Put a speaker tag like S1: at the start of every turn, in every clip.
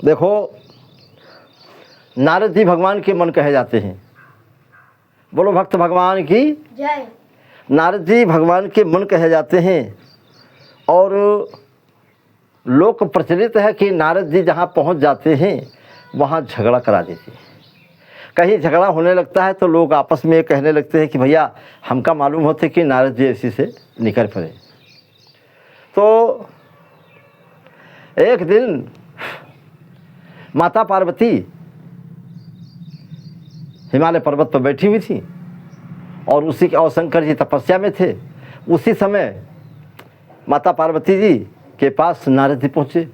S1: देखो, नारद जी भगवान के मन कहे जाते हैं। बोलो भक्त भगवान की
S2: जय।
S1: नारद जी भगवान के मन कहे जाते हैं और लोक प्रचलित है कि नारद जी जहाँ पहुँच जाते हैं वहाँ झगड़ा करा देते हैं। कहीं झगड़ा होने लगता है तो लोग आपस में कहने लगते हैं कि भैया हमका मालूम होते कि नारद जी ऐसी से निकल पड़े। तो एक दिन माता पार्वती हिमालय पर्वत पर बैठी हुई थी और उसी के और शंकर जी तपस्या में थे। उसी समय माता पार्वती जी के पास नारद जी पहुँचे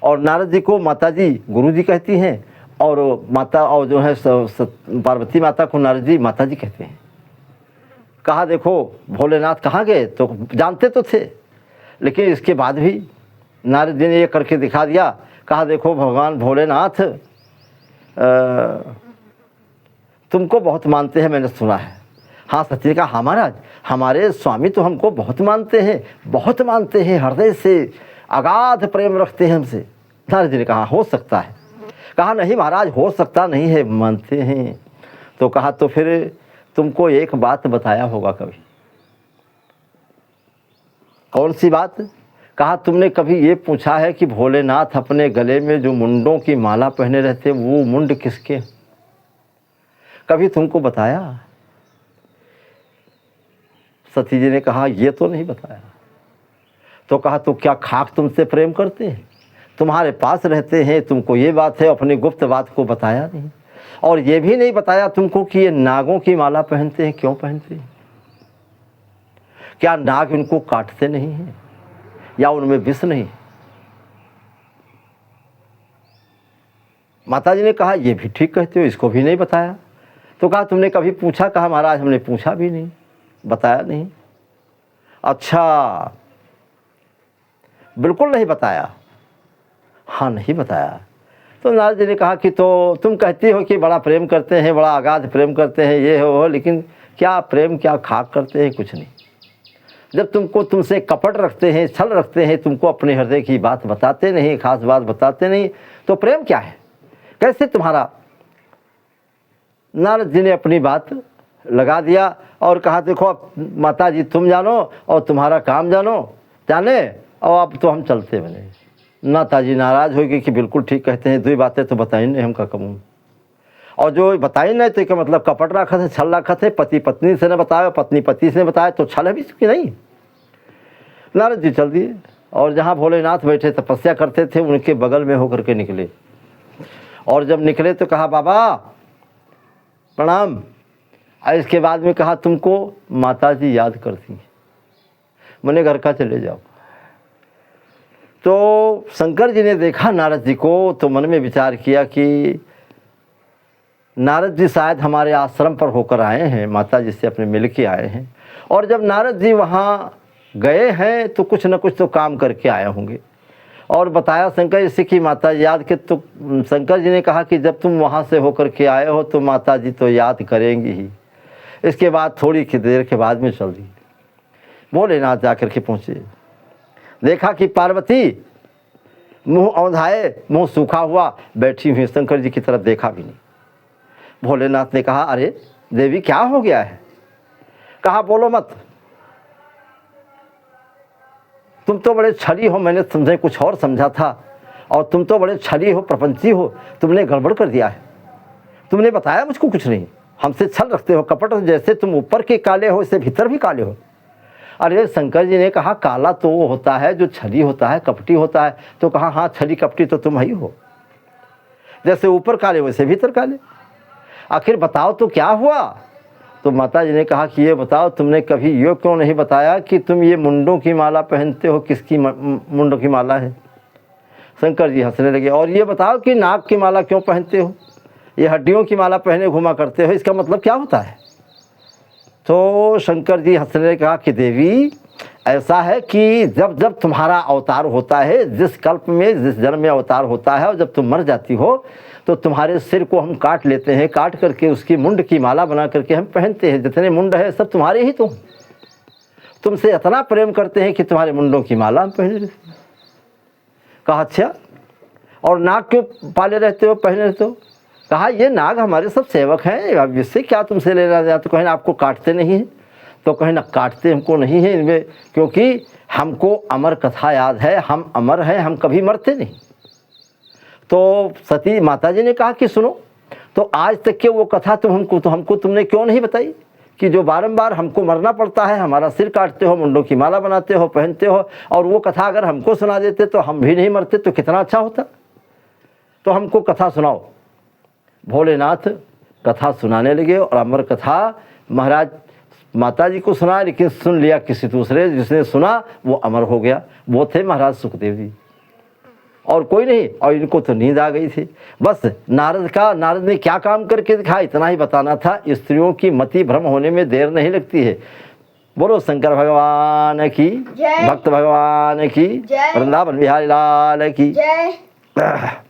S1: और नारद जी को माता जी गुरु जी कहती हैं और माता और जो है पार्वती माता को नारद जी माता जी कहते हैं। कहा देखो भोलेनाथ कहाँ गए, तो जानते तो थे लेकिन इसके बाद भी नारद जी ने ये करके दिखा दिया। कहा देखो भगवान भोलेनाथ तुमको बहुत मानते हैं, मैंने सुना है। हाँ सच ने कहा हाँ महाराज, हमारे स्वामी तो हमको बहुत मानते हैं, हृदय से अगाध प्रेम रखते हैं हमसे। नारद जी ने कहा हो सकता है। कहा नहीं महाराज हो सकता नहीं है, मानते हैं। तो कहा तो फिर तुमको एक बात बताया होगा कभी। कौन सी बात? कहा तुमने कभी ये पूछा है कि भोलेनाथ अपने गले में जो मुंडों की माला पहने रहते वो मुंड किसके? कभी तुमको बताया? सती जी ने कहा ये तो नहीं बताया। तो कहा तो क्या खाक तुमसे प्रेम करते हैं, तुम्हारे पास रहते हैं, तुमको ये बात है, अपनी गुप्त बात को बताया नहीं। और ये भी नहीं बताया तुमको कि ये नागों की माला पहनते हैं, क्यों पहनते हैं? क्या नाग इनको काटते नहीं हैं या उनमें विष नहीं? माता जी ने कहा ये भी ठीक कहते हो, इसको भी नहीं बताया। तो कहा तुमने कभी पूछा? कहा महाराज हमने पूछा भी नहीं, बताया नहीं। अच्छा बिल्कुल नहीं बताया? हाँ नहीं बताया। तो नारद जी ने कहा कि तो तुम कहती हो कि बड़ा प्रेम करते हैं, बड़ा अगाध प्रेम करते हैं, ये हो, लेकिन क्या प्रेम क्या खाक करते हैं? कुछ नहीं। जब तुमसे कपट रखते हैं, छल रखते हैं, तुमको अपने हृदय की बात बताते नहीं, खास बात बताते नहीं, तो प्रेम क्या है? कैसे तुम्हारा? नारद जी ने अपनी बात लगा दिया और कहा देखो अब माता जी तुम जानो और तुम्हारा काम जाने और अब तो हम चलते बने। माता जी नाराज हो गई कि बिल्कुल ठीक कहते हैं, दो बातें तो बताई नहीं हमका कमूँ, और जो बताई नहीं तो क्या मतलब कपट रखा थे, छल रखा थे। पति पत्नी से न बताया, पत्नी पति से बताया तो छल है भी कि नहीं। नारद जी चल दिए और जहाँ भोलेनाथ बैठे तपस्या करते थे उनके बगल में होकर के निकले। और जब निकले तो कहा बाबा प्रणाम। और इसके बाद में कहा तुमको माता जी याद करती हैं, मैंने घर का चले जाओ। तो शंकर जी ने देखा नारद जी को तो मन में विचार किया कि नारद जी शायद हमारे आश्रम पर होकर आए हैं, माता जी से अपने मिल के आए हैं। और जब नारद जी वहाँ गए हैं तो कुछ न कुछ तो काम करके आए होंगे। और बताया शंकर जी से कि माता याद के, तो शंकर जी ने कहा कि जब तुम वहाँ से होकर के आए हो तो माता जी तो याद करेंगी ही। इसके बाद थोड़ी देर के बाद में चल दी। भोलेनाथ जाकर के पहुँचे, देखा कि पार्वती मुंह औंधाए, मुंह सूखा हुआ बैठी हुई, शंकर जी की तरफ देखा भी नहीं। भोलेनाथ ने कहा अरे देवी क्या हो गया है? कहा बोलो मत, तुम तो बड़े छली हो, मैंने तुमसे कुछ और समझा था, और तुम तो बड़े छली हो, प्रपंची हो, तुमने गड़बड़ कर दिया है। तुमने बताया मुझको कुछ नहीं, हमसे छल रखते हो, कपट, जैसे तुम ऊपर के काले हो इससे भीतर भी काले हो। अरे शंकर जी ने कहा काला तो वो होता है जो छली होता है, कपटी होता है। तो कहा हाँ छली कपटी तो तुम ही हो, जैसे ऊपर काले वैसे भीतर काले। आखिर बताओ तो क्या हुआ? तो माता जी ने कहा कि ये बताओ तुमने कभी ये क्यों नहीं बताया कि तुम ये मुंडों की माला पहनते हो, किसकी मुंडों की माला है? शंकर जी हंसने लगे। और ये बताओ कि नाक की माला क्यों पहनते हो, ये हड्डियों की माला पहने घुमा करते हो, इसका मतलब क्या होता है? तो शंकर जी हंसने लगे, कहा कि देवी ऐसा है कि जब जब तुम्हारा अवतार होता है, जिस कल्प में जिस जन्म में अवतार होता है, और जब तुम मर जाती हो तो तुम्हारे सिर को हम काट लेते हैं, काट करके उसकी मुंड की माला बना करके हम पहनते हैं। जितने मुंड है सब तुम्हारे ही, तुमसे इतना प्रेम करते हैं कि तुम्हारे मुंडों की माला हम पहने रहते हैं। कहा अच्छा, और नाग क्यों पाले रहते हो, पहने रहते हो? कहा ये नाग हमारे सब सेवक हैं, अब इससे क्या तुमसे लेना देना? तो कहें आपको काटते नहीं हैं? तो कहें ना काटते हमको नहीं है इनमें, क्योंकि हमको अमर कथा याद है, हम अमर हैं, हम कभी मरते नहीं। तो सती माता जी ने कहा कि सुनो, तो आज तक के वो कथा हमको तुमने क्यों नहीं बताई कि जो बारंबार हमको मरना पड़ता है, हमारा सिर काटते हो, मुंडों की माला बनाते हो, पहनते हो, और वो कथा अगर हमको सुना देते तो हम भी नहीं मरते, तो कितना अच्छा होता। तो हमको कथा सुनाओ। भोलेनाथ कथा सुनाने लगे और अमर कथा महाराज माता जी को सुना, लेकिन सुन लिया किसी दूसरे, जिसने सुना वो अमर हो गया। वो थे महाराज सुखदेव जी, और कोई नहीं। और इनको तो नींद आ गई थी। बस नारद ने क्या काम करके दिखा, इतना ही बताना था। स्त्रियों की मति भ्रम होने में देर नहीं लगती है। बोलो शंकर भगवान की, भक्त भगवान की, वृंदावन बिहारी लाल की जय।